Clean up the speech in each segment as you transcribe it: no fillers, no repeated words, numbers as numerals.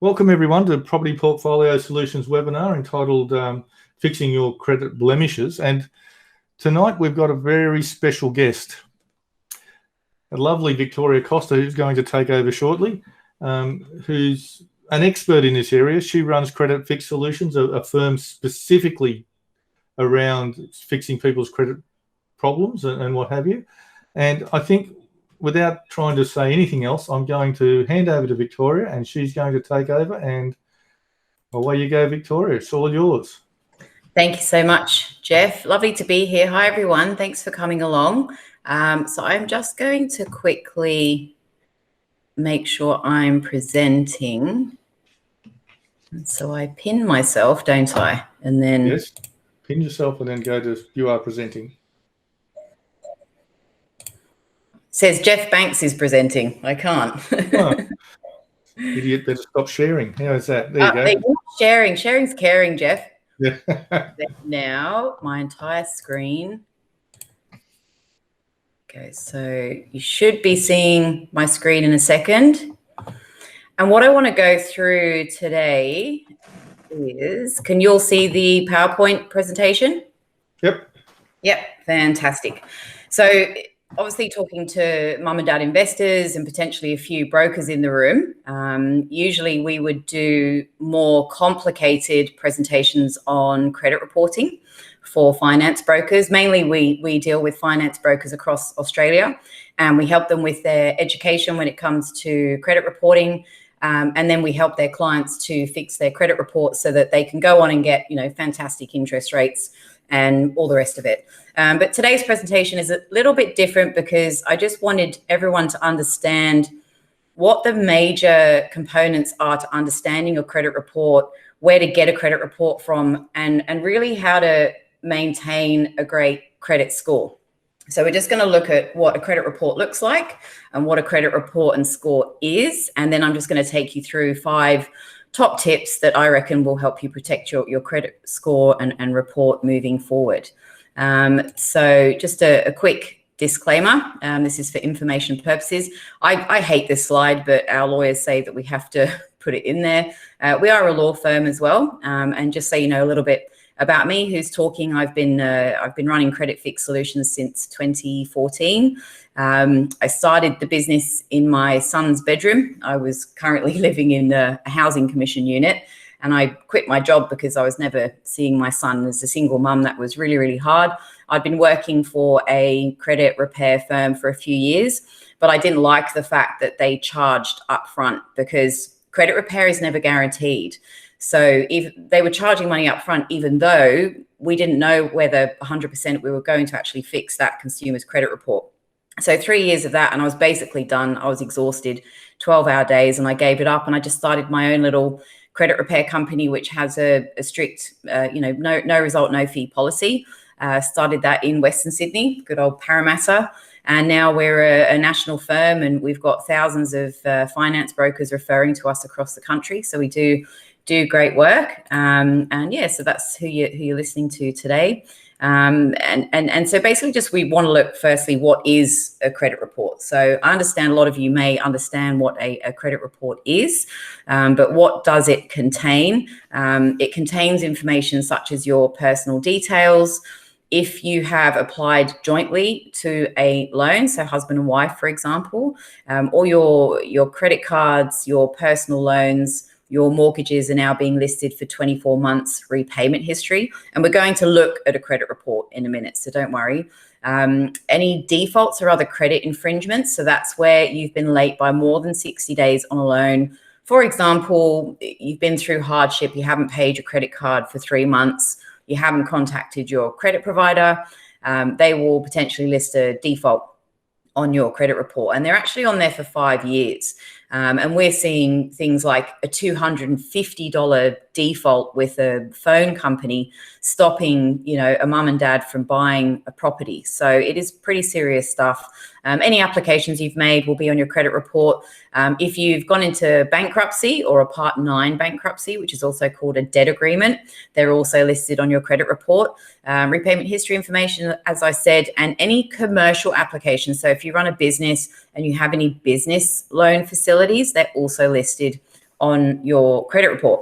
Welcome everyone to Property Portfolio Solutions webinar entitled Fixing Your Credit Blemishes. And tonight we've got a very special guest, a lovely Victoria Costa, who's going to take over shortly, who's an expert in this area. She runs Credit Fix Solutions, a firm specifically around fixing people's credit problems and what have you. And I think, without trying to say anything else, I'm going to hand over to Victoria and she's going to take over, and away you go, Victoria. It's all yours. Thank you so much, Jeff. Lovely to be here. Hi, everyone. Thanks for coming along. So I'm just going to quickly make sure I'm presenting. So I pin myself, don't I? And then... Yes, pin yourself and then go to you are presenting. Says Jeff Banks is presenting. I can't. Oh, idiot, better stop sharing. How is that? There you go. Sharing. Sharing's caring, Jeff. Yeah. Now, my entire screen. Okay, so you should be seeing my screen in a second. And what I want to go through today is, can you all see the PowerPoint presentation? Yep. Yep, fantastic. So obviously talking to mum and dad investors and potentially a few brokers in the room. Usually we would do more complicated presentations on credit reporting for finance brokers. Mainly we deal with finance brokers across Australia, and we help them with their education when it comes to credit reporting. And then we help their clients to fix their credit reports so that they can go on and get, fantastic interest rates and all the rest of it. But today's presentation is a little bit different because I just wanted everyone to understand what the major components are to understanding your credit report, where to get a credit report from, and really how to maintain a great credit score. So we're just going to look at what a credit report looks like and what a credit report and score is. And then I'm just going to take you through 5 top tips that I reckon will help you protect your credit score and report moving forward. So just a quick disclaimer, this is for information purposes. I hate this slide, but our lawyers say that we have to put it in there. We are a law firm as well. And just so you know a little bit about me, who's talking, I've been running Credit Fix Solutions since 2014. I started the business in my son's bedroom. I was currently living in a housing commission unit, and I quit my job because I was never seeing my son. As a single mum, that was really, really hard. I'd been working for a credit repair firm for a few years, but I didn't like the fact that they charged upfront because credit repair is never guaranteed. So if they were charging money up front, even though we didn't know whether 100% we were going to actually fix that consumer's credit report. So 3 years of that, and I was basically done. I was exhausted, 12-hour days, and I gave it up, and I just started my own little credit repair company, which has a strict, no result, no fee policy. Started that in Western Sydney, good old Parramatta. And now we're a national firm, and we've got thousands of finance brokers referring to us across the country. So we do great work. And yeah, so that's who you're listening to today. And so basically just we want to look firstly, what is a credit report? So I understand a lot of you may understand what a credit report is, but what does it contain? It contains information such as your personal details. If you have applied jointly to a loan, so husband and wife, for example, or your credit cards, your personal loans, your mortgages are now being listed for 24 months repayment history. And we're going to look at a credit report in a minute, so don't worry. Any defaults or other credit infringements, so that's where you've been late by more than 60 days on a loan. For example, you've been through hardship, you haven't paid your credit card for 3 months, you haven't contacted your credit provider, they will potentially list a default on your credit report, and they're actually on there for 5 years. And we're seeing things like a $250 default with a phone company stopping, a mum and dad from buying a property. So it is pretty serious stuff. Any applications you've made will be on your credit report. If you've gone into bankruptcy or a Part 9 bankruptcy, which is also called a debt agreement, they're also listed on your credit report. Repayment history information, as I said, and any commercial applications. So if you run a business and you have any business loan facilities, they're also listed on your credit report.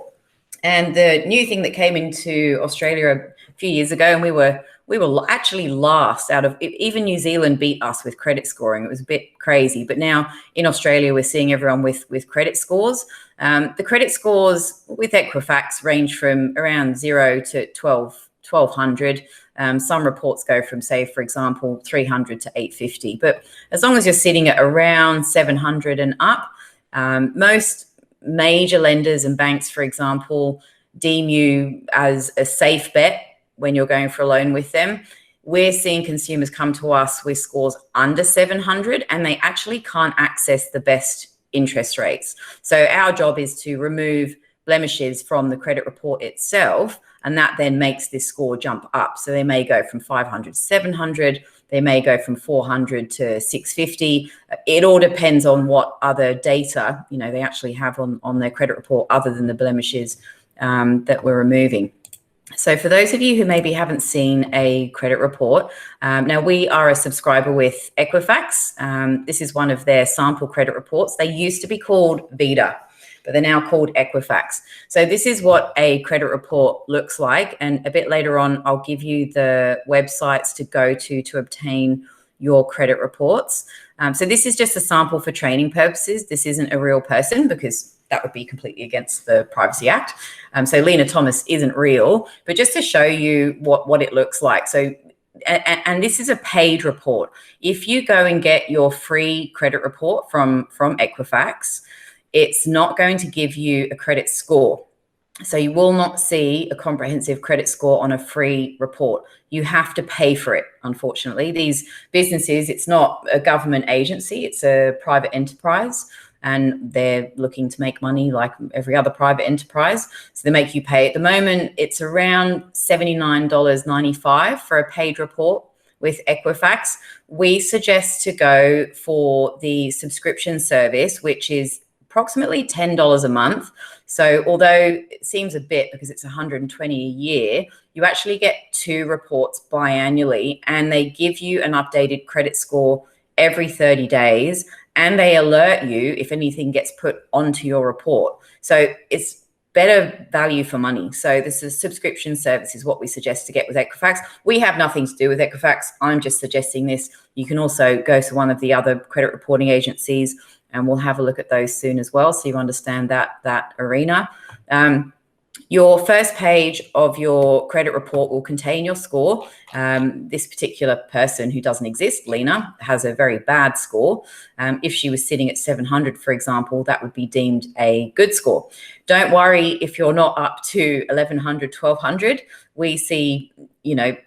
And the new thing that came into Australia a few years ago, and we were actually last out of, even New Zealand beat us with credit scoring. It was a bit crazy, but now in Australia we're seeing everyone with credit scores. The credit scores with Equifax range from around 0 to 1200. Some reports go from, say, for example, 300 to 850. But as long as you're sitting at around 700 and up, most major lenders and banks, for example, deem you as a safe bet when you're going for a loan with them. We're seeing consumers come to us with scores under 700, and they actually can't access the best interest rates. So our job is to remove blemishes from the credit report itself, and that then makes this score jump up. So they may go from 500 to 700, they may go from 400 to 650. It all depends on what other data, they actually have on their credit report other than the blemishes that we're removing. So for those of you who maybe haven't seen a credit report, now we are a subscriber with Equifax. This is one of their sample credit reports. They used to be called VITA, but they're now called Equifax. So this is what a credit report looks like. And a bit later on, I'll give you the websites to go to obtain your credit reports. So this is just a sample for training purposes. This isn't a real person because that would be completely against the Privacy Act. So Lena Thomas isn't real, but just to show you what it looks like. So, and this is a paid report. If you go and get your free credit report from Equifax, it's not going to give you a credit score. So you will not see a comprehensive credit score on a free report. You have to pay for it, unfortunately. These businesses, it's not a government agency, it's a private enterprise, and they're looking to make money like every other private enterprise. So they make you pay. At the moment, it's around $79.95 for a paid report with Equifax. We suggest to go for the subscription service, which is approximately $10 a month. So although it seems a bit because it's $120 a year, you actually get 2 reports biannually, and they give you an updated credit score every 30 days, and they alert you if anything gets put onto your report. So it's better value for money. So this is subscription service is what we suggest to get with Equifax. We have nothing to do with Equifax. I'm just suggesting this. You can also go to one of the other credit reporting agencies, and we'll have a look at those soon as well, so you understand that arena. Your first page of your credit report will contain your score. This particular person who doesn't exist, Lena, has a very bad score. If she was sitting at 700, for example, that would be deemed a good score. Don't worry if you're not up to 1100, 1200. We see,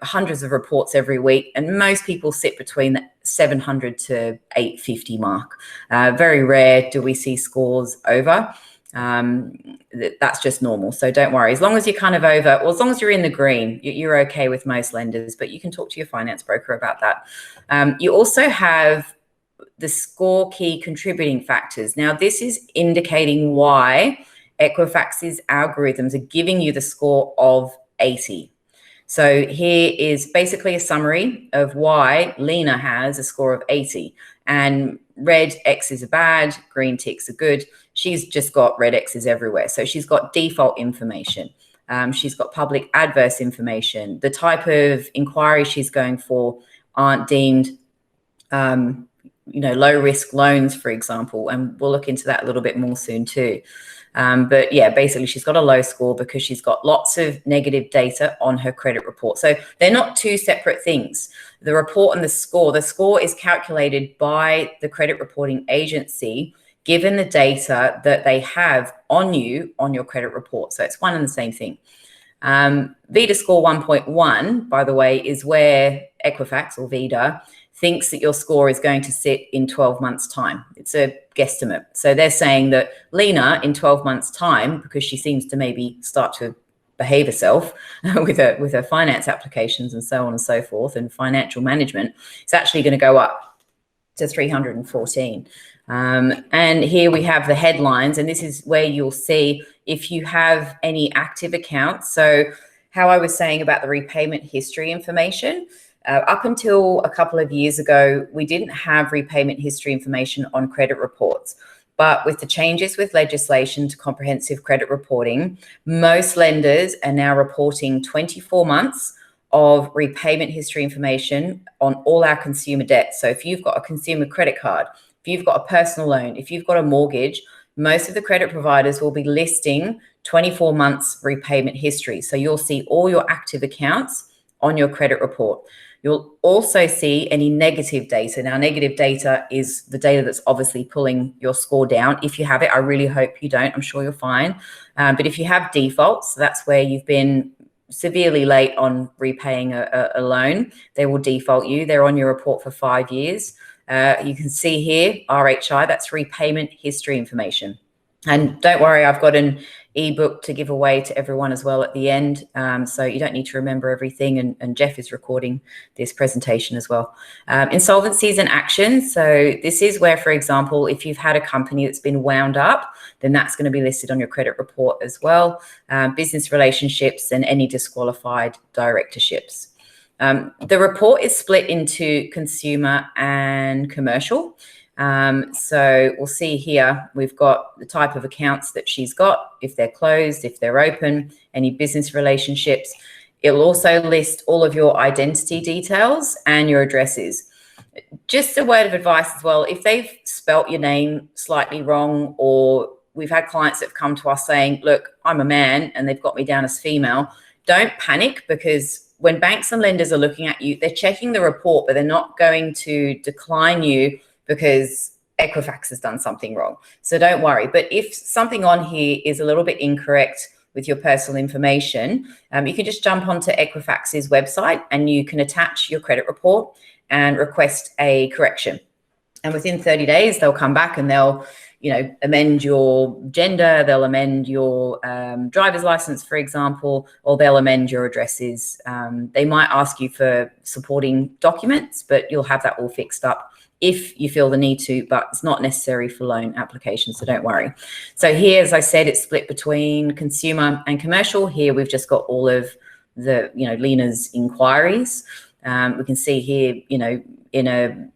hundreds of reports every week, and most people sit between the 700 to 850 mark. Very rare do we see scores over. That's just normal. So don't worry. As long as you're kind of over, or as long as you're in the green, you're okay with most lenders, but you can talk to your finance broker about that. You also have the score key contributing factors. Now, this is indicating why Equifax's algorithms are giving you the score of 80. So here is basically a summary of why Lena has a score of 80. And red X's are bad, green ticks are good. She's just got red X's everywhere. So she's got default information. She's got public adverse information. The type of inquiry she's going for aren't deemed, low risk loans, for example. And we'll look into that a little bit more soon too. But yeah, basically she's got a low score because she's got lots of negative data on her credit report. So they're not two separate things. The report and the score is calculated by the credit reporting agency, given the data that they have on you on your credit report. So it's one and the same thing. VITA score 1.1, by the way, is where Equifax or VITA thinks that your score is going to sit in 12 months' time. It's a guesstimate. So they're saying that Lena, in 12 months' time, because she seems to maybe start to behave herself with her finance applications and so on and so forth, and financial management, it's actually going to go up to 314. And here we have the headlines, and this is where you'll see if you have any active accounts. So how I was saying about the repayment history information, up until a couple of years ago, we didn't have repayment history information on credit reports. But with the changes with legislation to comprehensive credit reporting, most lenders are now reporting 24 months of repayment history information on all our consumer debt. So if you've got a consumer credit card, if you've got a personal loan, if you've got a mortgage, most of the credit providers will be listing 24 months repayment history. So you'll see all your active accounts on your credit report. You'll also see any negative data. Now, negative data is the data that's obviously pulling your score down. If you have it, I really hope you don't. I'm sure you're fine. But if you have defaults, that's where you've been severely late on repaying a loan, they will default you. They're on your report for 5 years. You can see here, RHI, that's repayment history information. And don't worry, I've got an ebook to give away to everyone as well at the end. So you don't need to remember everything. And Jeff is recording this presentation as well. Insolvencies and actions. So this is where, for example, if you've had a company that's been wound up, then that's going to be listed on your credit report as well. Business relationships and any disqualified directorships. The report is split into consumer and commercial. So we'll see here, we've got the type of accounts that she's got, if they're closed, if they're open, any business relationships. It'll also list all of your identity details and your addresses. Just a word of advice as well, if they've spelt your name slightly wrong, or we've had clients that have come to us saying, look, I'm a man and they've got me down as female, don't panic, because when banks and lenders are looking at you, they're checking the report, but they're not going to decline you because Equifax has done something wrong. So don't worry. But if something on here is a little bit incorrect with your personal information, you can just jump onto Equifax's website and you can attach your credit report and request a correction. And within 30 days, they'll come back and they'll, amend your gender, they'll amend your driver's license, for example, or they'll amend your addresses. They might ask you for supporting documents, but you'll have that all fixed up if you feel the need to, but it's not necessary for loan applications, so don't worry. So here, as I said, it's split between consumer and commercial. Here we've just got all of the, Lena's inquiries. We can see here, in a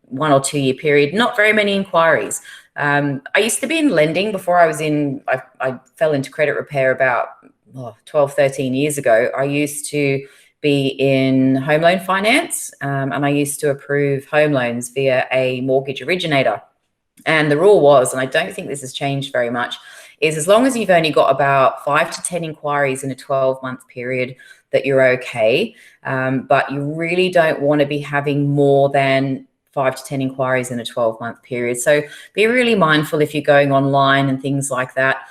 1 or 2 year period, not very many inquiries. I used to be in lending before I fell into credit repair about 12, 13 years ago. I used to be in home loan finance, and I used to approve home loans via a mortgage originator. And the rule was, and I don't think this has changed very much, is as long as you've only got about 5 to 10 inquiries in a 12-month period, that you're okay. But you really don't want to be having more than 5 to 10 inquiries in a 12-month period. So be really mindful if you're going online and things like that.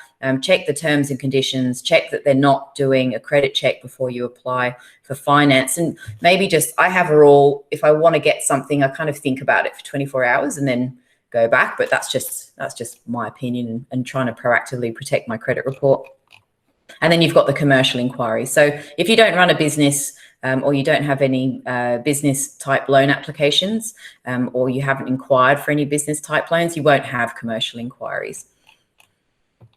Check the terms and conditions, check that they're not doing a credit check before you apply for finance. And maybe just, I have a rule, if I want to get something, I kind of think about it for 24 hours and then go back. But that's just my opinion and trying to proactively protect my credit report. And then you've got the commercial inquiry. So if you don't run a business or you don't have any business type loan applications, or you haven't inquired for any business type loans, you won't have commercial inquiries.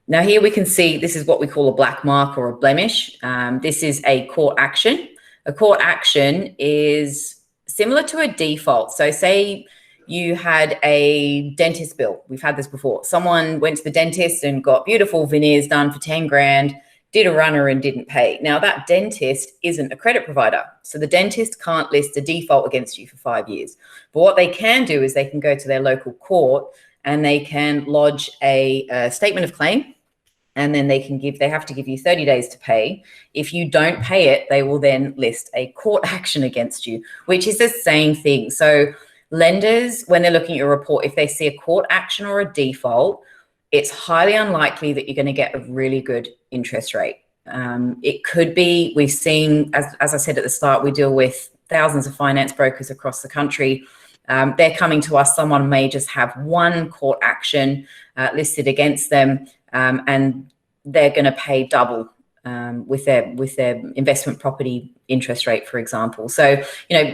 Now here we can see, this is what we call a black mark or a blemish. This is a court action. A court action is similar to a default. So say you had a dentist bill. We've had this before. Someone went to the dentist and got beautiful veneers done for 10 grand, did a runner and didn't pay. Now that dentist isn't a credit provider. So the dentist can't list a default against you for 5 years. But what they can do is they can go to their local court and they can lodge a statement of claim, and then they have to give you 30 days to pay. If you don't pay it, they will then list a court action against you, which is the same thing. So lenders, when they're looking at your report, if they see a court action or a default, it's highly unlikely that you're going to get a really good interest rate. It could be, we've seen, as I said at the start, we deal with thousands of finance brokers across the country. They're coming to us, someone may just have one court action listed against them, and they're going to pay double with their investment property interest rate, for example. So,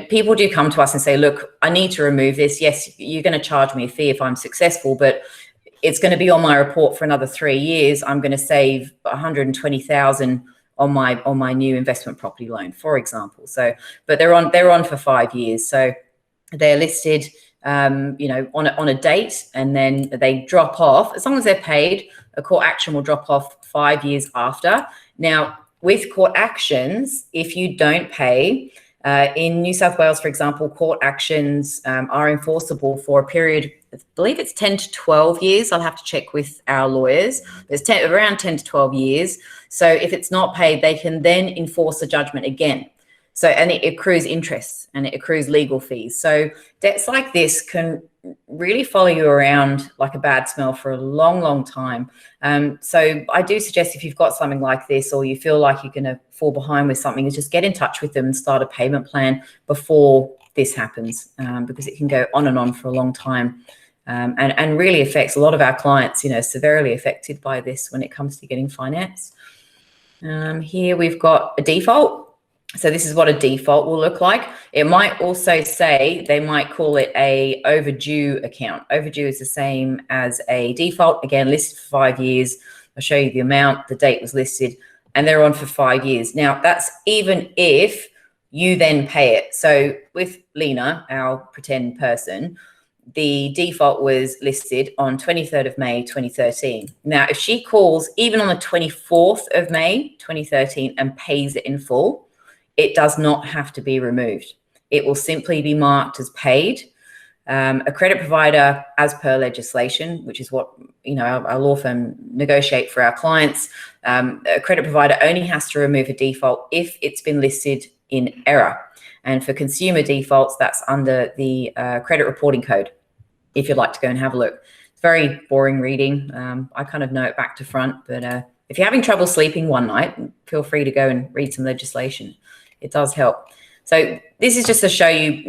people do come to us and say, look, I need to remove this. Yes, you're going to charge me a fee if I'm successful, but it's going to be on my report for another 3 years. I'm going to save 120,000 on my new investment property loan, for example. So, but they're on for 5 years. So they're listed on a date, and then they drop off. As long as they're paid, a court action will drop off 5 years after. Now, with court actions, if you don't pay, in New South Wales, for example, court actions are enforceable for a period, I believe it's 10 to 12 years. I'll have to check with our lawyers. There's around 10 to 12 years. So if it's not paid, they can then enforce the judgment again. So, and it accrues interest and it accrues legal fees. So debts like this can really follow you around like a bad smell for a long, long time. So I do suggest, if you've got something like this, or you feel like you're going to fall behind with something, is just get in touch with them and start a payment plan before this happens, because it can go on and on for a long time, and really affects a lot of our clients, severely affected by this when it comes to getting finance. Here we've got a default. So this is what a default will look like. It might also say, they might call it a overdue account. Overdue is the same as a default. Again, listed for 5 years. I'll show you the amount, the date was listed, and they're on for 5 years. Now, that's even if you then pay it. So with Lena, our pretend person, the default was listed on 23rd of May, 2013. Now, if she calls even on the 24th of May, 2013 and pays it in full, it does not have to be removed. It will simply be marked as paid. A credit provider, as per legislation, which is what our law firm negotiate for our clients, a credit provider only has to remove a default if it's been listed in error. And for consumer defaults, that's under the credit reporting code, if you'd like to go and have a look. It's very boring reading. I kind of know it back to front, but if you're having trouble sleeping one night, feel free to go and read some legislation. It does help. So this is just to show you,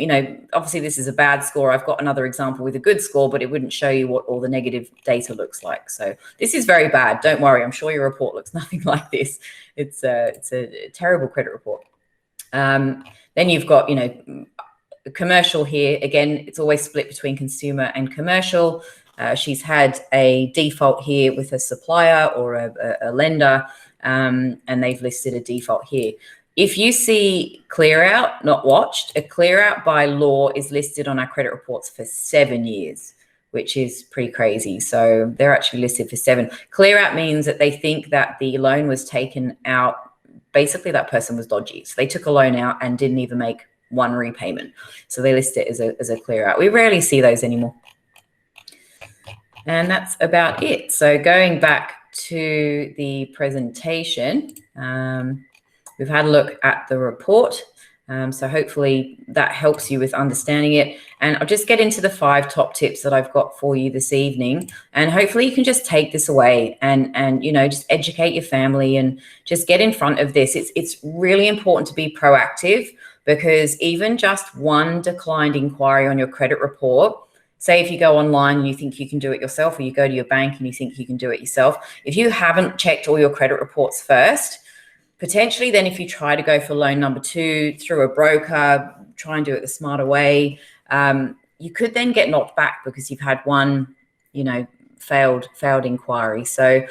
obviously this is a bad score. I've got another example with a good score, but it wouldn't show you what all the negative data looks like. So this is very bad. Don't worry. I'm sure your report looks nothing like this. It's a terrible credit report. Then you've got, commercial here. Again, it's always split between consumer and commercial. She's had a default here with a supplier or a lender, and they've listed a default here. If you see clear out, not watched, a clear out by law is listed on our credit reports for 7 years, which is pretty crazy. So they're actually listed for 7. Clear out means that they think that the loan was taken out. Basically, that person was dodgy. So they took a loan out and didn't even make one repayment. So they list it as a clear out. We rarely see those anymore. And that's about it. So going back to the presentation, we've had a look at the report. So hopefully that helps you with understanding it. And I'll just get into the 5 top tips that I've got for you this evening. And hopefully you can just take this away and just educate your family and just get in front of this. It's really important to be proactive, because even just one declined inquiry on your credit report, say if you go online and you think you can do it yourself, or you go to your bank and you think you can do it yourself, if you haven't checked all your credit reports first, potentially then if you try to go for loan number 2 through a broker, try and do it the smarter way, you could then get knocked back because you've had one, failed inquiry. So,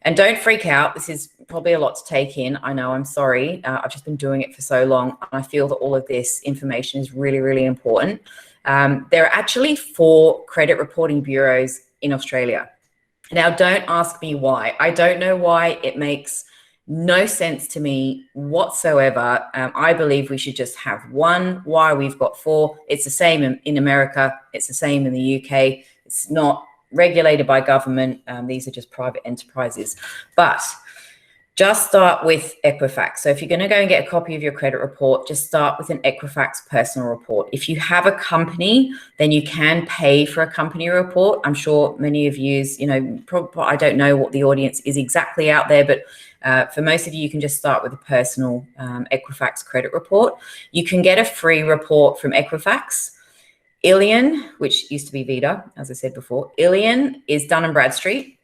and don't freak out. This is probably a lot to take in. I know, I'm sorry. I've just been doing it for so long. And I feel that all of this information is really, really important. There are actually 4 credit reporting bureaus in Australia. Now, don't ask me why. I don't know why. It makes no sense to me whatsoever. I believe we should just have one. Why we've got 4? It's the same in America. It's the same in the UK. It's not regulated by government. These are just private enterprises. But just start with Equifax. So if you're going to go and get a copy of your credit report, just start with an Equifax personal report. If you have a company, then you can pay for a company report. I'm sure many of you, I don't know what the audience is exactly out there, but for most of you, you can just start with a personal Equifax credit report. You can get a free report from Equifax. Illion, which used to be Vita, as I said before, Illion is Dun & Bradstreet,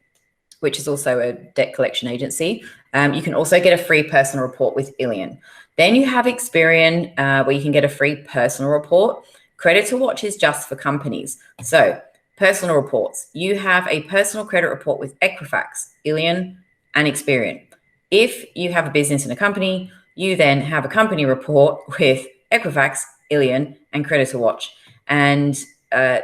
which is also a debt collection agency. You can also get a free personal report with Illion. Then you have Experian, where you can get a free personal report. Credit to Watch is just for companies. So personal reports, you have a personal credit report with Equifax, Illion, and Experian. If you have a business and a company, you then have a company report with Equifax, Illion, and Credit to Watch. And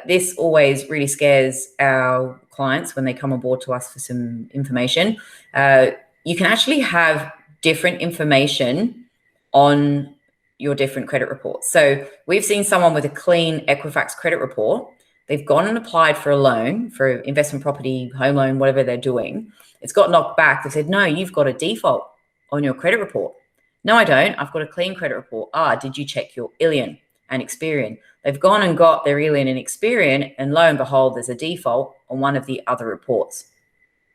this always really scares our clients when they come on board to us for some information. You can actually have different information on your different credit reports. So we've seen someone with a clean Equifax credit report. They've gone and applied for a loan, for investment property, home loan, whatever they're doing. It's got knocked back. They said, no, you've got a default on your credit report. No, I don't. I've got a clean credit report. Did you check your Illion and Experian? They've gone and got their Illion and Experian, and lo and behold, there's a default on one of the other reports.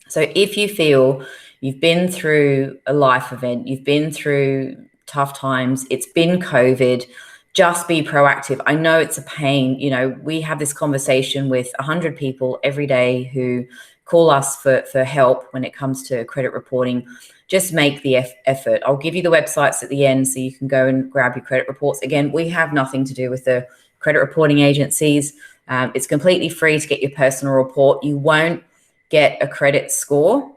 So if you feel you've been through a life event, you've been through tough times, it's been COVID, just be proactive. I know it's a pain. You know, we have this conversation with 100 people every day who call us for help when it comes to credit reporting. Just make the effort. I'll give you the websites at the end so you can go and grab your credit reports. Again, we have nothing to do with the credit reporting agencies. It's completely free to get your personal report. You won't get a credit score,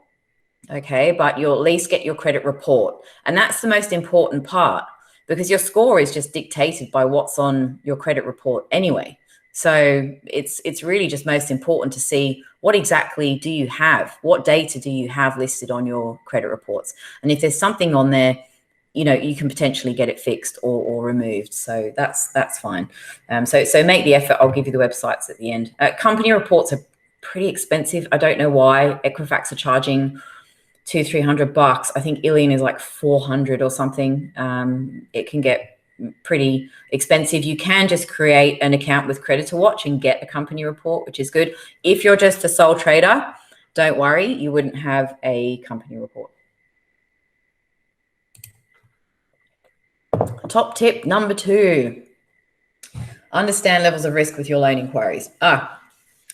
okay, but you'll at least get your credit report. And that's the most important part, because your score is just dictated by what's on your credit report anyway. So it's really just most important to see what exactly do you have, what data do you have listed on your credit reports. And if there's something on there, you know, you can potentially get it fixed or removed. So that's fine. So make the effort. I'll give you the websites at the end. Company reports are pretty expensive. I don't know why. Equifax are charging $200-300. I think Illion is like 400 or something. It can get pretty expensive. You can just create an account with Creditor Watch and get a company report, which is good. If you're just a sole trader, don't worry, you wouldn't have a company report. Top tip number 2, understand levels of risk with your loan inquiries.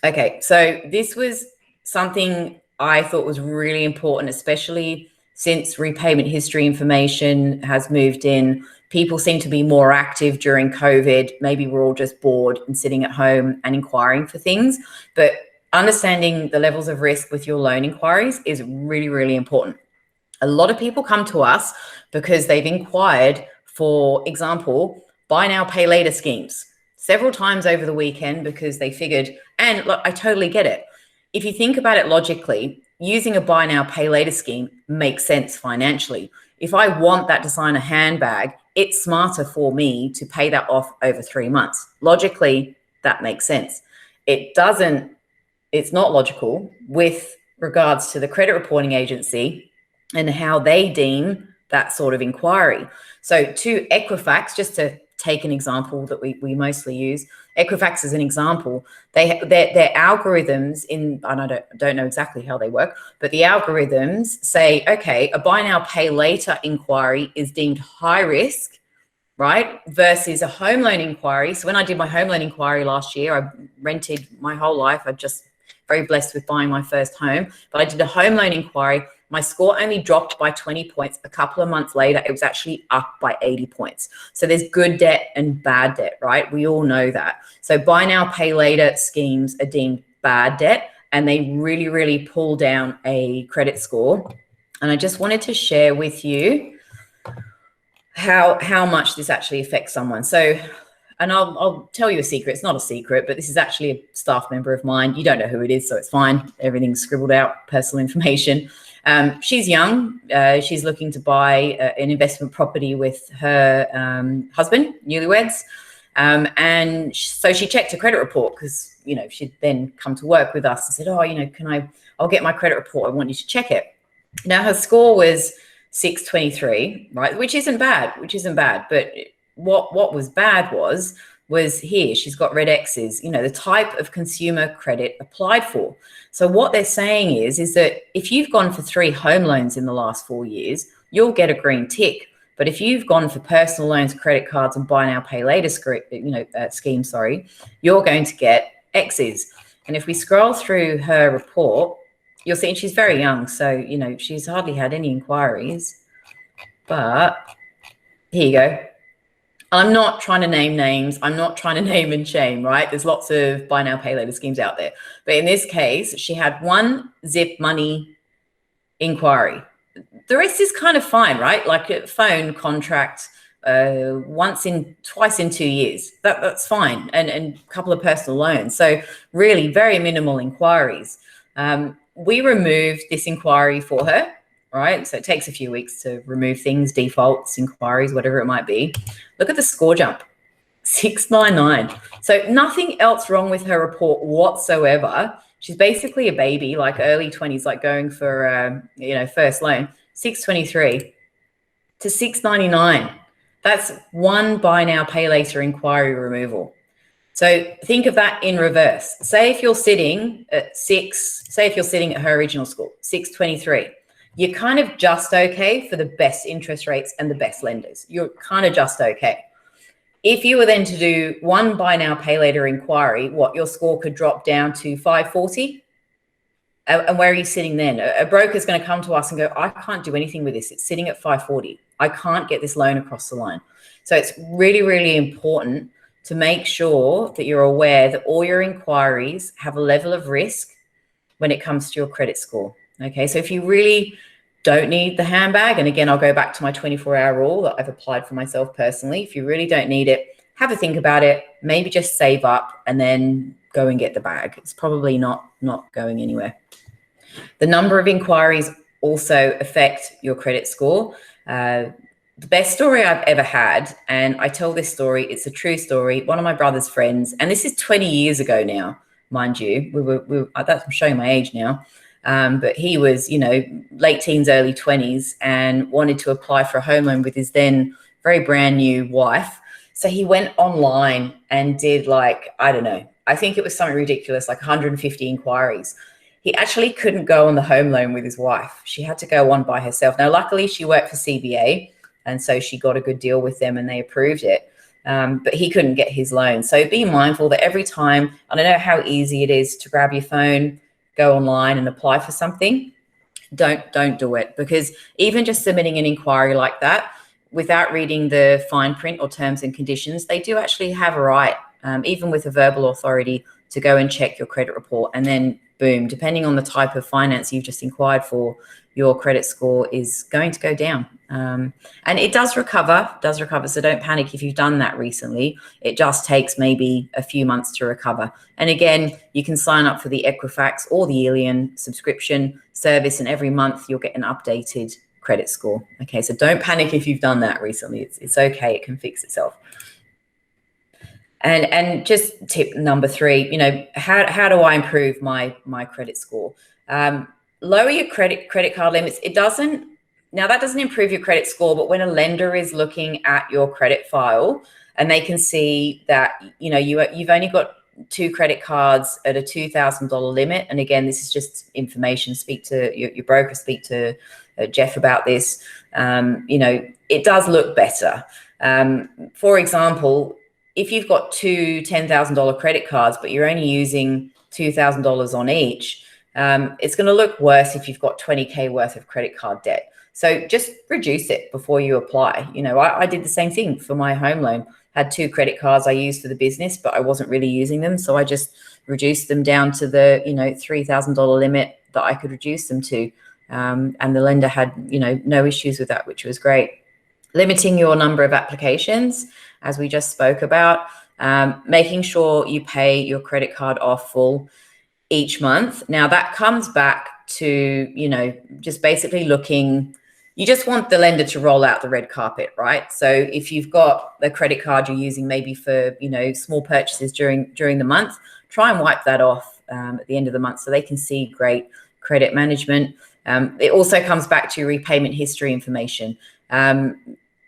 Okay, so this was something I thought was really important, especially since repayment history information has moved in. People seem to be more active during COVID. Maybe we're all just bored and sitting at home and inquiring for things. But understanding the levels of risk with your loan inquiries is really, really important. A lot of people come to us because they've inquired, for example, buy now, pay later schemes several times over the weekend because they figured, and look, I totally get it. If you think about it logically, using a buy now, pay later scheme makes sense financially. If I want that designer handbag, it's smarter for me to pay that off over 3 months. Logically, that makes sense. It's not logical with regards to the credit reporting agency and how they deem that sort of inquiry. So to Equifax, just to take an example that we mostly use, Equifax is an example. Their algorithms and I don't know exactly how they work, but the algorithms say, okay, a buy now, pay later inquiry is deemed high risk, right? Versus a home loan inquiry. So when I did my home loan inquiry last year, I rented my whole life. I'm just very blessed with buying my first home, but I did a home loan inquiry. My score only dropped by 20 points. A couple of months later, it was actually up by 80 points. So there's good debt and bad debt, right? We all know that. So buy now, pay later schemes are deemed bad debt, and they really, really pull down a credit score. And I just wanted to share with you how much this actually affects someone. So, and I'll tell you a secret. It's not a secret, but this is actually a staff member of mine. You don't know who it is, so it's fine. Everything's scribbled out, personal information. She's young. She's looking to buy an investment property with her husband, newlyweds. And so she checked her credit report because, you know, she'd then come to work with us and said, oh, you know, I'll get my credit report. I want you to check it. Now her score was 623, right? Which isn't bad. But what was bad was here, she's got red X's, you know, the type of consumer credit applied for. So what they're saying is that if you've gone for 3 home loans in the last 4 years, you'll get a green tick. But if you've gone for personal loans, credit cards, and buy now, pay later scheme, you're going to get X's. And if we scroll through her report, you'll see, and she's very young, so, you know, she's hardly had any inquiries. But here you go. I'm not trying to name names. I'm not trying to name and shame, right? There's lots of buy now, pay later schemes out there. But in this case, she had 1 Zip Money inquiry. The rest is kind of fine, right? Like a phone contract, twice in 2 years. That's fine, and a couple of personal loans. So really very minimal inquiries. We removed this inquiry for her, right? So it takes a few weeks to remove things, defaults, inquiries, whatever it might be. Look at the score jump, 699. So nothing else wrong with her report whatsoever. She's basically a baby, like early 20s, like going for, first loan, 623 to 699. That's one buy now, pay later inquiry removal. So think of that in reverse. Say if you're sitting at her original score, 623, you're kind of just okay for the best interest rates and the best lenders. You're kind of just okay. If you were then to do one buy now, pay later inquiry, your score could drop down to 540. And where are you sitting then? A broker's going to come to us and go, I can't do anything with this. It's sitting at 540. I can't get this loan across the line. So it's really, really important to make sure that you're aware that all your inquiries have a level of risk when it comes to your credit score. Okay, so if you really don't need the handbag, and again, I'll go back to my 24-hour rule that I've applied for myself personally. If you really don't need it, have a think about it, maybe just save up and then go and get the bag. It's probably not going anywhere. The number of inquiries also affect your credit score. The best story I've ever had, and I tell this story, it's a true story. One of my brother's friends, and this is 20 years ago now, mind you. I'm showing my age now. But he was, late teens, early 20s, and wanted to apply for a home loan with his then very brand new wife. So he went online and did I think it was something ridiculous, like 150 inquiries. He actually couldn't go on the home loan with his wife. She had to go on by herself. Now, luckily, she worked for CBA, and so she got a good deal with them and they approved it. But he couldn't get his loan. So be mindful that every time, and I know how easy it is to grab your phone, go online and apply for something, don't do it, because even just submitting an inquiry like that without reading the fine print or terms and conditions, they do actually have a right, even with a verbal authority, to go and check your credit report, and then boom, depending on the type of finance you've just inquired for, your credit score is going to go down. And it does recover, so don't panic if you've done that recently. It just takes maybe a few months to recover. And again, you can sign up for the Equifax or the Alien subscription service, and every month you'll get an updated credit score. Okay, so don't panic if you've done that recently. It's okay, it can fix itself. And just tip number 3, how do I improve my credit score? Lower your credit card limits. That doesn't improve your credit score, but when a lender is looking at your credit file and they can see that, you've only got 2 credit cards at a $2,000 limit. And again, this is just information. Speak to your broker, speak to Jeff about this. It does look better. For example, if you've got 2 $10,000 credit cards, but you're only using $2,000 on each, it's going to look worse if you've got $20K worth of credit card debt. So just reduce it before you apply. I did the same thing for my home loan. Had 2 credit cards I used for the business, but I wasn't really using them. So I just reduced them down to the, $3,000 limit that I could reduce them to. And the lender had, no issues with that, which was great. Limiting your number of applications, as we just spoke about, making sure you pay your credit card off full each month. Now that comes back to, just basically you just want the lender to roll out the red carpet, right? So if you've got the credit card you're using maybe for, small purchases during the month, try and wipe that off at the end of the month so they can see great credit management. It also comes back to repayment history information.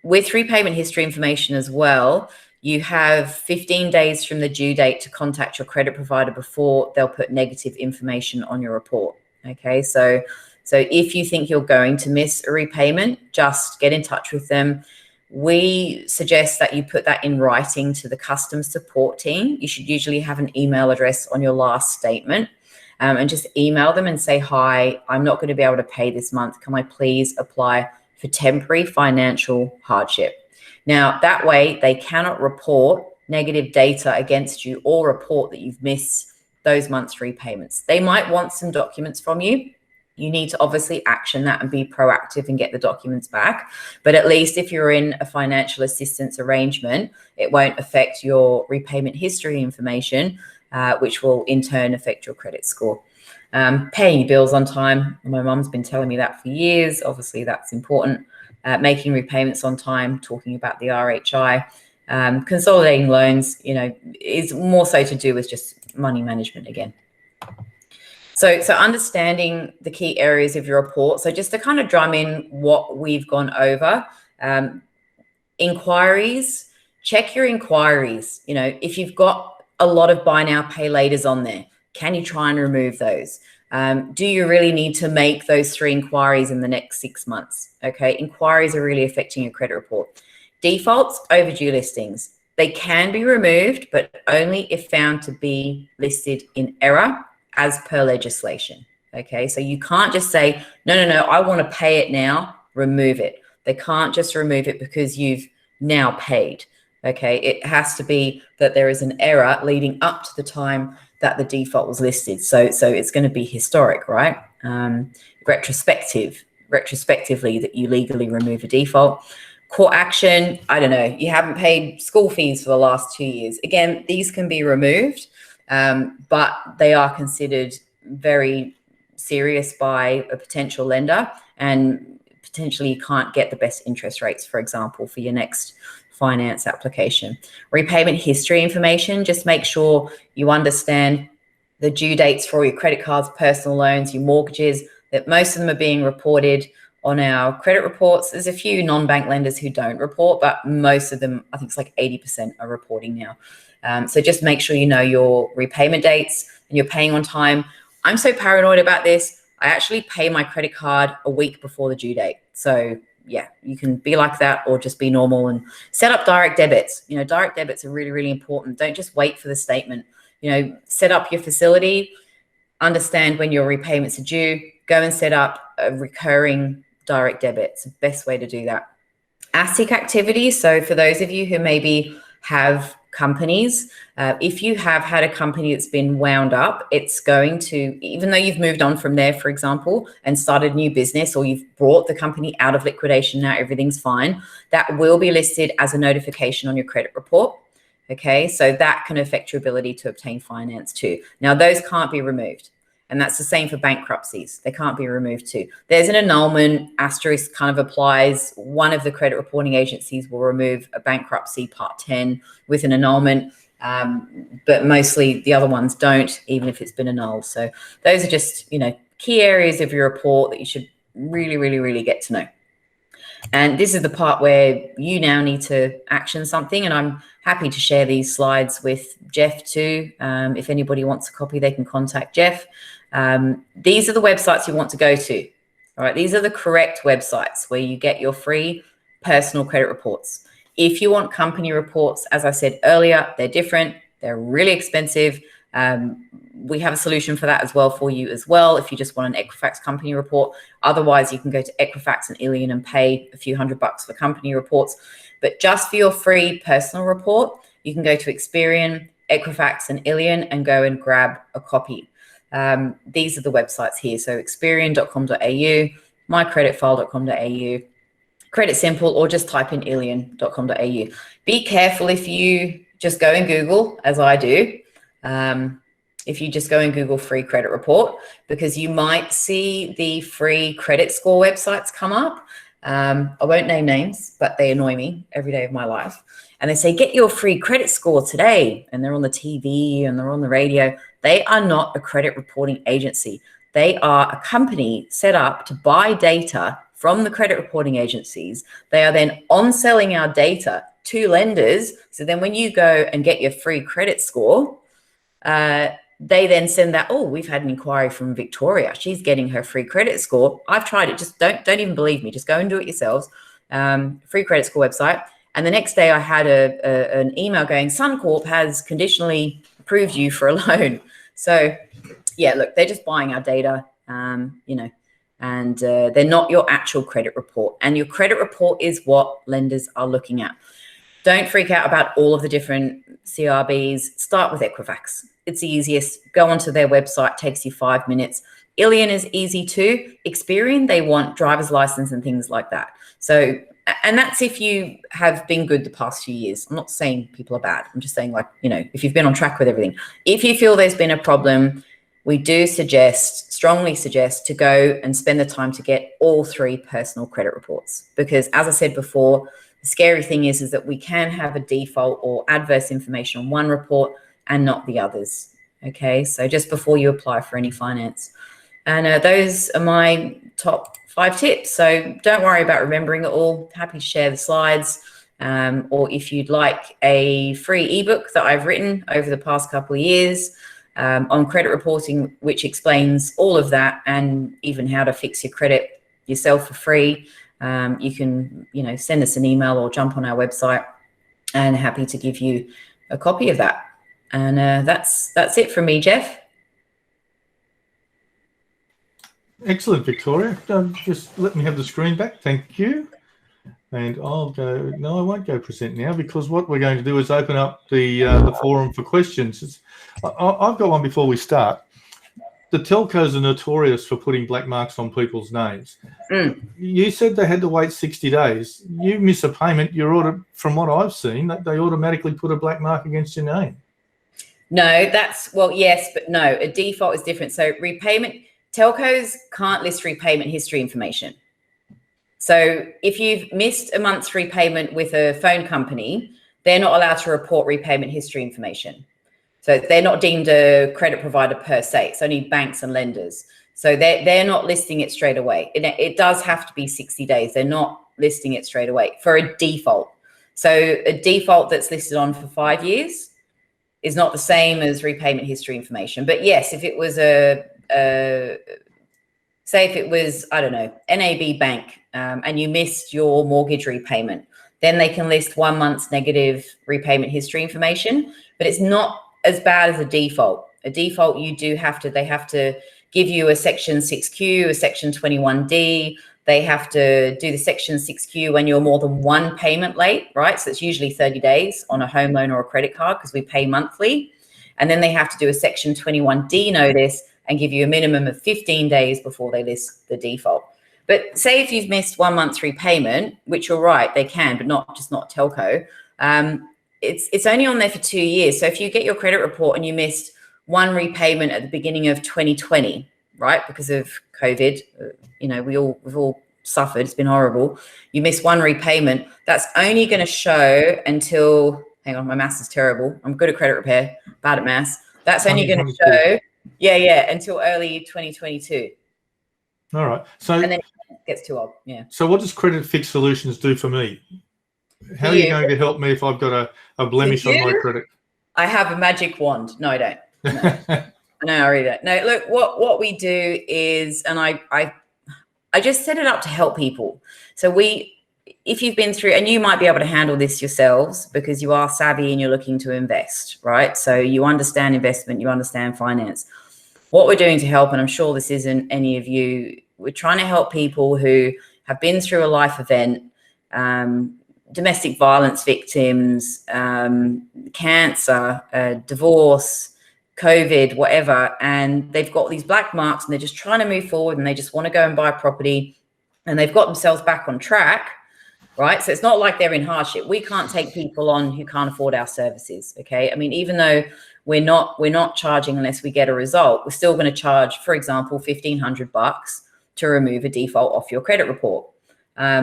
With repayment history information as well, you have 15 days from the due date to contact your credit provider before they'll put negative information on your report. Okay, so if you think you're going to miss a repayment, just get in touch with them. We suggest that you put that in writing to the customer support team. You should usually have an email address on your last statement, and just email them and say, hi, I'm not going to be able to pay this month. Can I please apply for temporary financial hardship? Now, that way they cannot report negative data against you or report that you've missed those months' repayments. They might want some documents from you. You need to obviously action that and be proactive and get the documents back. But at least if you're in a financial assistance arrangement, it won't affect your repayment history information, which will in turn affect your credit score. Paying your bills on time. My mum's been telling me that for years. Obviously, that's important. Making repayments on time, talking about the RHI. Consolidating loans, is more so to do with just money management again. So understanding the key areas of your report. So just to kind of drum in what we've gone over, inquiries, check your inquiries. If you've got a lot of buy now, pay laters on there, can you try and remove those? Do you really need to make those 3 inquiries in the next 6 months? Okay, inquiries are really affecting your credit report. Defaults, overdue listings. They can be removed, but only if found to be listed in error as per legislation. Okay, so you can't just say, no, I want to pay it now, remove it. They can't just remove it because you've now paid. Okay, it has to be that there is an error leading up to the time that the default was listed. So it's going to be historic, right? Retrospectively that you legally remove a default. Court action, I don't know, you haven't paid school fees for the last 2 years. Again, these can be removed, but they are considered very serious by a potential lender, and potentially you can't get the best interest rates, for example, for your next finance application. Repayment history information, just make sure you understand the due dates for your credit cards, personal loans, your mortgages, that most of them are being reported on our credit reports. There's a few non-bank lenders who don't report, but most of them, I think it's like 80% are reporting now. So just make sure you know your repayment dates and you're paying on time. I'm so paranoid about this. I actually pay my credit card a week before the due date. So yeah, you can be like that or just be normal and set up direct debits. Direct debits are really, really important. Don't just wait for the statement. Set up your facility, understand when your repayments are due, go and set up a recurring direct debit. It's the best way to do that. ASIC activity. So for those of you who maybe have companies, if you have had a company that's been wound up, it's going to, even though you've moved on from there, for example, and started a new business, or you've brought the company out of liquidation, now everything's fine, that will be listed as a notification on your credit report. Okay, so that can affect your ability to obtain finance too. Now, those can't be removed. And that's the same for bankruptcies. They can't be removed too. There's an annulment, asterisk kind of applies. One of the credit reporting agencies will remove a bankruptcy part 10 with an annulment, but mostly the other ones don't, even if it's been annulled. So those are just, key areas of your report that you should really, really, really get to know. And this is the part where you now need to action something. And I'm happy to share these slides with Jeff too. If anybody wants a copy, they can contact Jeff. These are the websites you want to go to. All right, these are the correct websites where you get your free personal credit reports. If you want company reports, as I said earlier, they're different. They're really expensive. We have a solution for that as well for you as well, if you just want an Equifax company report. Otherwise, you can go to Equifax and Illion and pay a few $100 for company reports. But just for your free personal report, you can go to Experian, Equifax, and Illion and go and grab a copy. These are the websites here. So experian.com.au, mycreditfile.com.au, Credit Simple, or just type in illion.com.au. Be careful if you just go and Google, as I do. If you just go and Google free credit report, because you might see the free credit score websites come up. I won't name names, but they annoy me every day of my life. And they say, get your free credit score today. And they're on the TV and they're on the radio. They are not a credit reporting agency. They are a company set up to buy data from the credit reporting agencies. They are then on-selling our data to lenders. So then when you go and get your free credit score, they then send that, oh, we've had an inquiry from Victoria. She's getting her free credit score. I've tried it. Just don't even believe me. Just go and do it yourselves. Free credit score website. And the next day I had an email going, Suncorp has conditionally approved you for a loan. So yeah, look, they're just buying our data, and they're not your actual credit report. And your credit report is what lenders are looking at. Don't freak out about all of the different CRBs. Start with Equifax. It's the easiest. Go onto their website, takes you 5 minutes. Alien is easy too. Experian, they want driver's license and things like that. So, and that's if you have been good the past few years. I'm not saying people are bad. I'm just saying, like, you know, if you've been on track with everything. If you feel there's been a problem, we do strongly suggest to go and spend the time to get all 3 personal credit reports. Because as I said before, the scary thing is that we can have a default or adverse information on one report and not the others. Okay, so just before you apply for any finance. And those are my top 5 tips. So don't worry about remembering it all. Happy to share the slides. Or if you'd like a free ebook that I've written over the past couple of years on credit reporting, which explains all of that and even how to fix your credit yourself for free, you can, you know, send us an email or jump on our website, and happy to give you a copy of that. And that's it from me, Jeff. Excellent, Victoria. Just let me have the screen back. Thank you. And I'll go. No, I won't go present now, because what we're going to do is open up the forum for questions. I've got one before we start. The telcos are notorious for putting black marks on people's names. You said they had to wait 60 days. You miss a payment, from what I've seen, they automatically put a black mark against your name. No, well, yes, but no. A default is different. So telcos can't list repayment history information. So if you've missed a month's repayment with a phone company, they're not allowed to report repayment history information. So they're not deemed a credit provider per se. It's only banks and lenders. So they're not listing it straight away. It does have to be 60 days. They're not listing it straight away for a default. So a default that's listed on for 5 years is not the same as repayment history information. But yes, if it was say if it was, I don't know, NAB Bank, and you missed your mortgage repayment, then they can list 1 month's negative repayment history information, but it's not as bad as a default. A default, they have to give you a section 6Q, a section 21D. They have to do the section 6Q when you're more than 1 payment late, right? So it's usually 30 days on a home loan or a credit card, because we pay monthly. And then they have to do a section 21D notice and give you a minimum of 15 days before they list the default. But say if you've missed 1 month's repayment, which you're right, they can, but not telco, it's only on there for 2 years. So if you get your credit report and you missed 1 repayment at the beginning of 2020, right, because of COVID, you know, we've all suffered. It's been horrible. You miss 1 repayment. That's only going to show until, hang on, my maths is terrible. I'm good at credit repair, bad at maths. That's only going to show, until early 2022. All right. So, and then it gets too old. Yeah. So what does Credit Fix Solutions do for me? How are you going to help me if I've got a blemish on my credit? I have a magic wand. No, I don't. No, I really don't. No, look, what we do is, and I just set it up to help people. So if you've been through, and you might be able to handle this yourselves because you are savvy and you're looking to invest, right? So you understand investment, you understand finance. What we're doing to help, and I'm sure this isn't any of you, we're trying to help people who have been through a life event, domestic violence victims, cancer, divorce, COVID, whatever, and they've got these black marks and they're just trying to move forward and they just want to go and buy a property and they've got themselves back on track, right? So it's not like they're in hardship. We can't take people on who can't afford our services, okay? I mean, even though we're not charging unless we get a result, we're still going to charge, for example, $1,500 to remove a default off your credit report.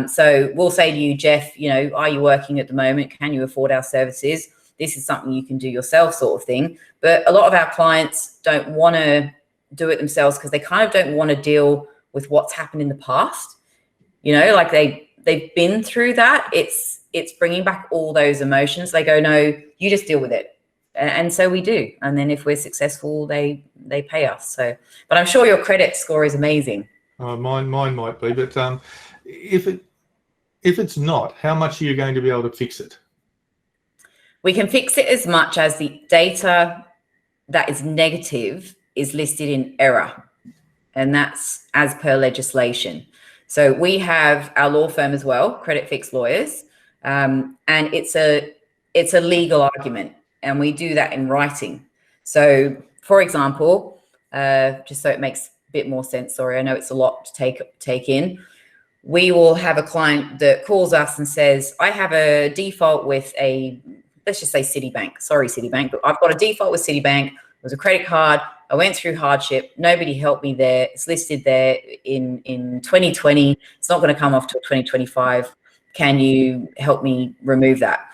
So we'll say to you, Jeff, you know, are you working at the moment? Can you afford our services? This is something you can do yourself, sort of thing. But a lot of our clients don't want to do it themselves because they kind of don't want to deal with what's happened in the past. You know, like they've been through that. It's bringing back all those emotions. They go, no, you just deal with it. And so we do. And then if we're successful, they pay us. So, but I'm sure your credit score is amazing. Mine might be, but if it's not, how much are you going to be able to fix it? We can fix it as much as the data that is negative is listed in error, and that's as per legislation. So we have our law firm as well, Credit Fix Lawyers, and it's a legal argument, and we do that in writing. So, for example, just so it makes bit more sense. Sorry, I know it's a lot to take in. We will have a client that calls us and says, I have a default with let's just say Citibank. Sorry, Citibank, but I've got a default with Citibank. It was a credit card. I went through hardship. Nobody helped me there. It's listed there in 2020. It's not going to come off till 2025. Can you help me remove that?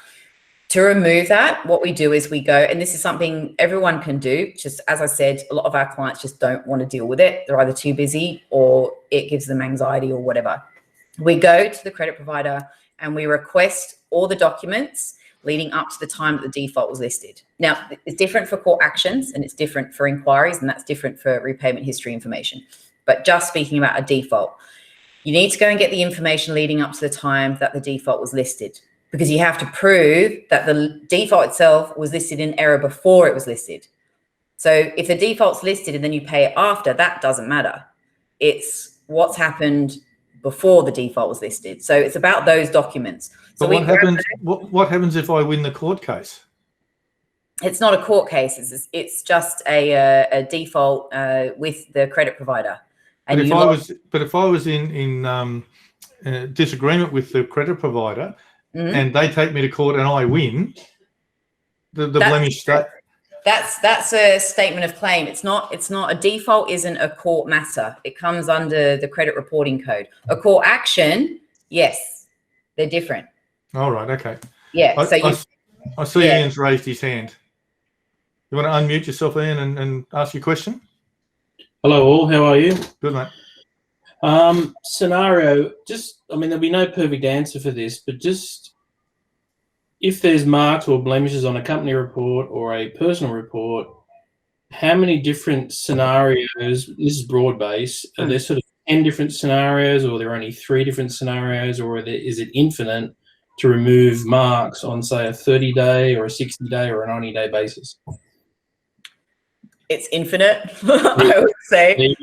To remove that, what we do is we go, and this is something everyone can do. Just as I said, a lot of our clients just don't want to deal with it. They're either too busy or it gives them anxiety or whatever. We go to the credit provider and we request all the documents leading up to the time that the default was listed. Now, it's different for court actions and it's different for inquiries, and that's different for repayment history information. But just speaking about a default, you need to go and get the information leading up to the time that the default was listed, because you have to prove that the default itself was listed in error before it was listed. So if the default's listed and then you pay it after, that doesn't matter. It's what's happened before the default was listed. So it's about those documents. So what happens if I win the court case? It's not a court case. It's just a default with the credit provider. And but if I was in disagreement with the credit provider, and they take me to court and I win, the blemish state. That's a statement of claim. It's not a default isn't a court matter. It comes under the credit reporting code. A court action, yes, they're different. All right, okay. Yeah. I see Ian's raised his hand. You want to unmute yourself, Ian, and ask your question? Hello all, how are you? Good, mate. Scenario, there'll be no perfect answer for this, but just if there's marks or blemishes on a company report or a personal report, how many different scenarios, this is broad base, are there sort of 10 different scenarios, or are there only 3 different scenarios, or is it infinite to remove marks on, say, a 30-day or a 60-day or a 90-day basis? It's infinite, I would say.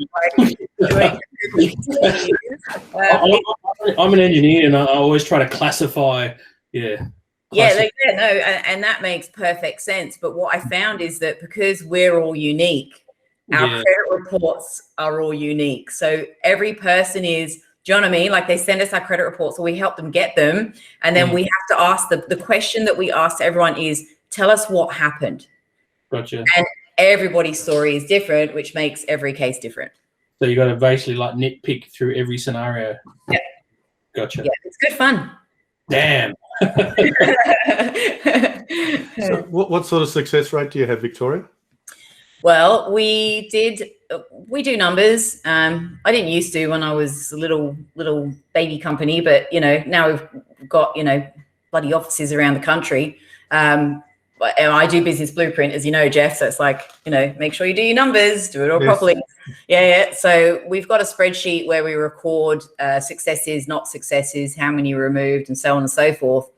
I'm an engineer and I always try to classify, and that makes perfect sense. But what I found is that because we're all unique, our credit reports are all unique. So every person is, do you know what I mean? Like, they send us our credit reports, so we help them get them. And then we have to ask the question that we ask to everyone is, tell us what happened. Gotcha. And everybody's story is different, which makes every case different. So you got to basically like nitpick through every scenario. Yeah. Gotcha. Yeah, it's good fun. Damn. So what sort of success rate do you have, Victoria? Well, we do numbers. I didn't used to when I was a little baby company, but now we've got bloody offices around the country. And I do business blueprint, as you know, Jeff. So it's like, make sure you do your numbers, do it all properly. Yeah. So we've got a spreadsheet where we record successes, not successes, how many removed, and so on and so forth.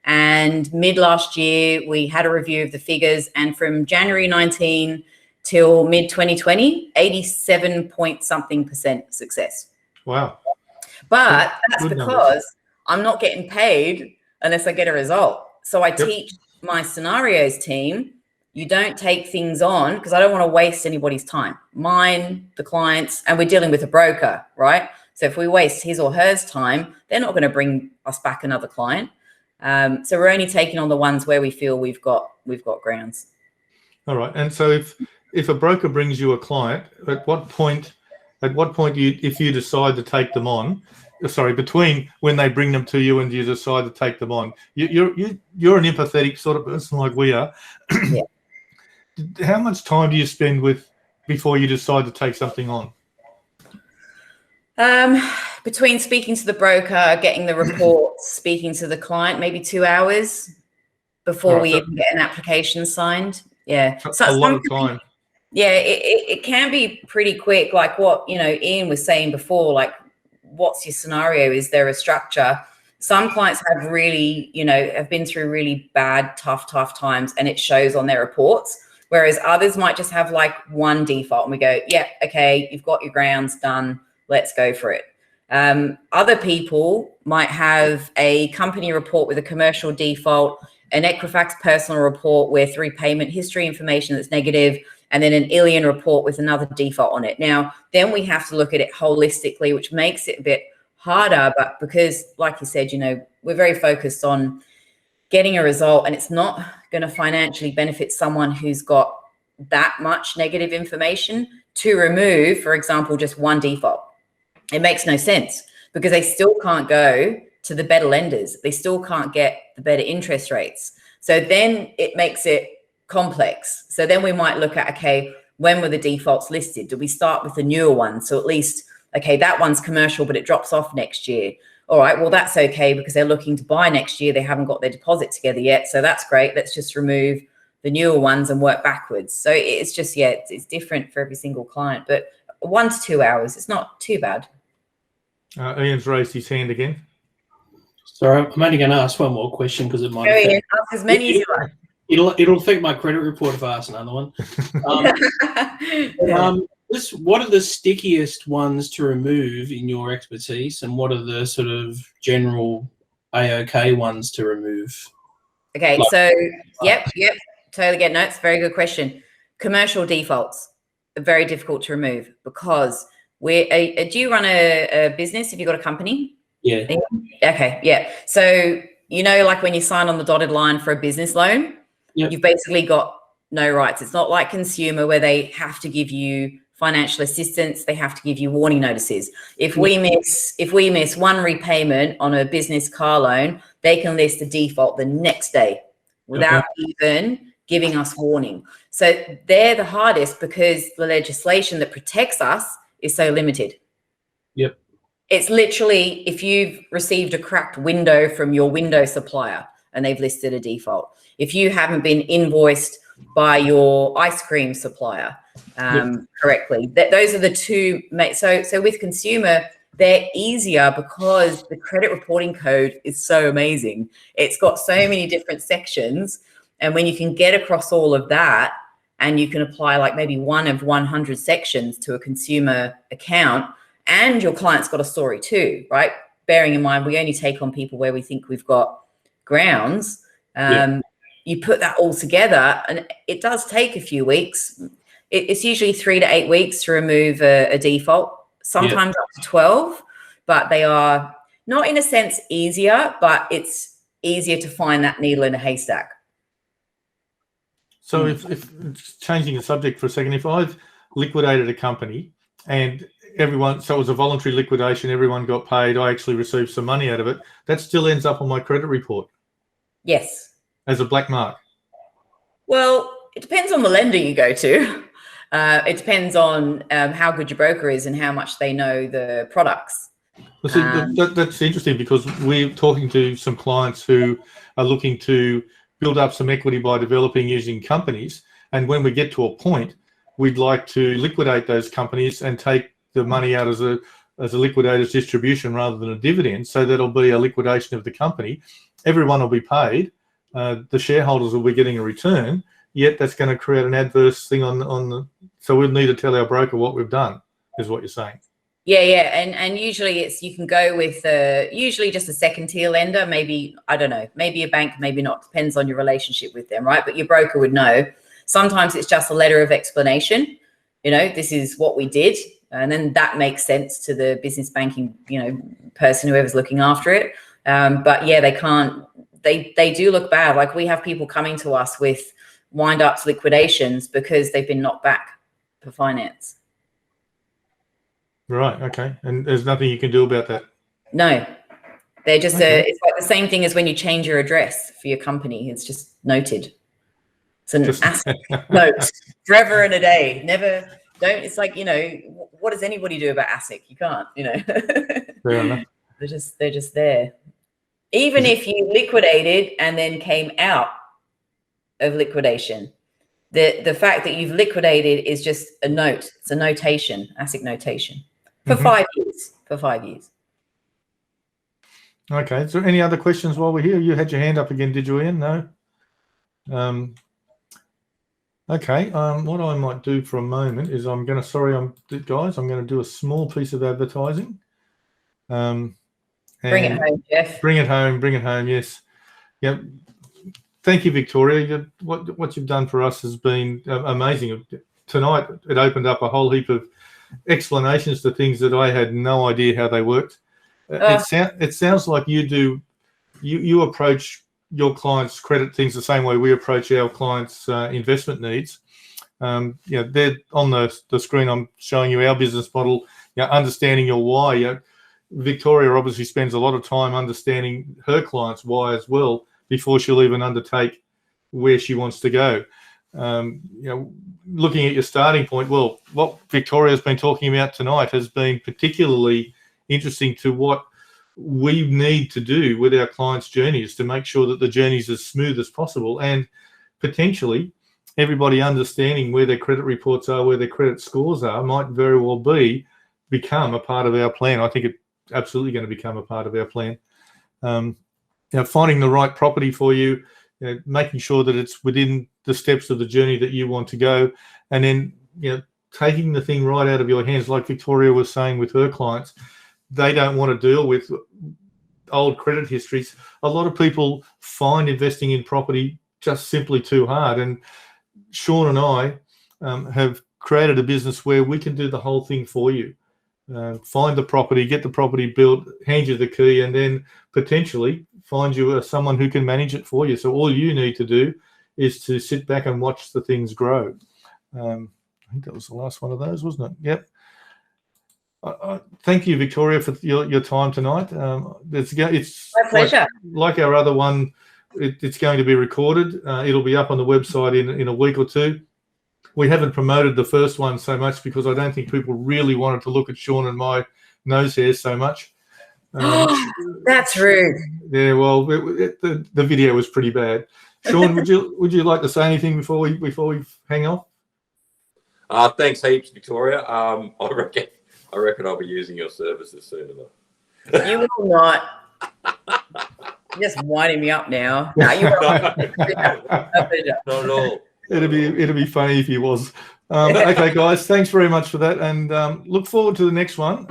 And mid last year, we had a review of the figures, and from January 19 till mid 2020, 87 point something% success. Wow. But that's because I'm not getting paid unless I get a result. So I teach my scenarios team, you don't take things on, because I don't want to waste anybody's time, mine, the clients, and we're dealing with a broker, right? So if we waste his or hers time, they're not going to bring us back another client. So we're only taking on the ones where we feel we've got grounds. All right. And so if a broker brings you a client, at what point if you decide to take them on, between when they bring them to you and you decide to take them on, you're an empathetic sort of person like we are. Yeah. How much time do you spend before you decide to take something on? Between speaking to the broker, getting the reports, speaking to the client, maybe 2 hours before we even get an application signed. Yeah. So a lot of time. Yeah, it can be pretty quick. Like what, Ian was saying before, like, what's your scenario? Is there a structure? Some clients have really, have been through really bad, tough times, and it shows on their reports. Whereas others might just have like one default and we go, yeah, okay, you've got your grounds done. Let's go for it. Other people might have a company report with a commercial default, an Equifax personal report with repayment history information that's negative, and then an Ilion report with another default on it. Now, then we have to look at it holistically, which makes it a bit harder, but because, like you said, we're very focused on getting a result, and it's not going to financially benefit someone who's got that much negative information to remove, for example, just one default. It makes no sense because they still can't go to the better lenders. They still can't get the better interest rates. So then it makes it complex. So then we might look at, okay, when were the defaults listed? Do we start with the newer one? So at least, okay, that one's commercial, but it drops off next year. All right, well, that's okay because they're looking to buy next year. They haven't got their deposit together yet. So that's great. Let's just remove the newer ones and work backwards. So it's just, it's different for every single client, but 1 to 2 hours, it's not too bad. Ian's raised his hand again. Sorry, I'm only going to ask one more question because it might affect, ask as many as you like. It'll affect my credit report if I ask another one. What are the stickiest ones to remove in your expertise, and what are the sort of general AOK ones to remove? Okay, so yep, totally get notes. Very good question. Commercial defaults are very difficult to remove because do you run a business? Have you got a company? Yeah. Okay, yeah. So, like when you sign on the dotted line for a business loan, you've basically got no rights. It's not like consumer where they have to give you financial assistance. They have to give you warning notices. If we miss one repayment on a business car loan, they can list a default the next day without even giving us warning. So they're the hardest because the legislation that protects us is so limited. Yep. It's literally if you've received a cracked window from your window supplier and they've listed a default. If you haven't been invoiced by your ice cream supplier correctly, those are the two. So with consumer, they're easier because the credit reporting code is so amazing. It's got so many different sections. And when you can get across all of that and you can apply like maybe one of 100 sections to a consumer account, and your client's got a story too, right? Bearing in mind, we only take on people where we think we've got grounds. You put that all together and it does take a few weeks. It's usually 3 to 8 weeks to remove a default, sometimes up to 12, but they are not in a sense easier, but it's easier to find that needle in a haystack. So if changing the subject for a second, if I've liquidated a company and so it was a voluntary liquidation, everyone got paid, I actually received some money out of it, that still ends up on my credit report? Yes. As a black mark? Well, it depends on the lender you go to. It depends on how good your broker is and how much they know the products. Well, see, that's interesting because we're talking to some clients who are looking to build up some equity by developing using companies. And when we get to a point, we'd like to liquidate those companies and take the money out as a liquidator's distribution rather than a dividend. So that'll be a liquidation of the company. Everyone will be paid. The shareholders will be getting a return, yet that's going to create an adverse thing so we'll need to tell our broker what we've done, is what you're saying. Yeah. And usually you can go with usually just a second tier lender, maybe, I don't know, maybe a bank, maybe not, depends on your relationship with them, right? But your broker would know. Sometimes it's just a letter of explanation, this is what we did. And then that makes sense to the business banking, person, whoever's looking after it. But yeah, they do look bad. Like we have people coming to us with wind-ups, liquidations because they've been knocked back for finance. Right. Okay. And there's nothing you can do about that? No. They're just it's like the same thing as when you change your address for your company. It's just noted. It's an asset note forever and a day. Never. Don't. It's like, what does anybody do about ASIC? You can't. Fair enough. They're just there. Even if you liquidated and then came out of liquidation, the fact that you've liquidated is just a note. It's a notation, ASIC notation, for 5 years. For 5 years. Okay. Is there any other questions while we're here? You had your hand up again, did you, Ian? No. Okay. What I might do for a moment is I'm going to do a small piece of advertising. Bring it home, Jeff. Bring it home. Yes. Yep. Thank you, Victoria. What you've done for us has been amazing. tonight it opened up a whole heap of explanations to things that I had no idea how they worked. It sounds like you approach your clients' credit things the same way we approach our clients' investment needs. They're on the screen. I'm showing you our business model. Understanding your why. Victoria obviously spends a lot of time understanding her clients' why as well before she'll even undertake where she wants to go. Looking at your starting point, well, what Victoria's been talking about tonight has been particularly interesting to what we need to do with our clients' journeys to make sure that the journey is as smooth as possible, and potentially everybody understanding where their credit reports are, where their credit scores are, might very well become a part of our plan. I think it's absolutely going to become a part of our plan. Finding the right property for you, making sure that it's within the steps of the journey that you want to go, and then taking the thing right out of your hands, like Victoria was saying with her clients. They don't want to deal with old credit histories. A lot of people find investing in property just simply too hard. And Sean and I have created a business where we can do the whole thing for you. Find the property, get the property built, hand you the key, and then potentially find you someone who can manage it for you. So all you need to do is to sit back and watch the things grow. I think that was the last one of those, wasn't it? Yep. Thank you, Victoria, for your time tonight. It's my pleasure. Like our other one, it's going to be recorded. It'll be up on the website in a week or two. We haven't promoted the first one so much because I don't think people really wanted to look at Sean and my nose hairs so much. That's rude. Yeah, well, the video was pretty bad. Sean, would you like to say anything before we hang off? Thanks heaps, Victoria. I reckon I'll be using your services soon enough. You will not. You're just winding me up now. No, you're right. Not at all. It'd be funny if he was. Okay, guys, thanks very much for that, and look forward to the next one.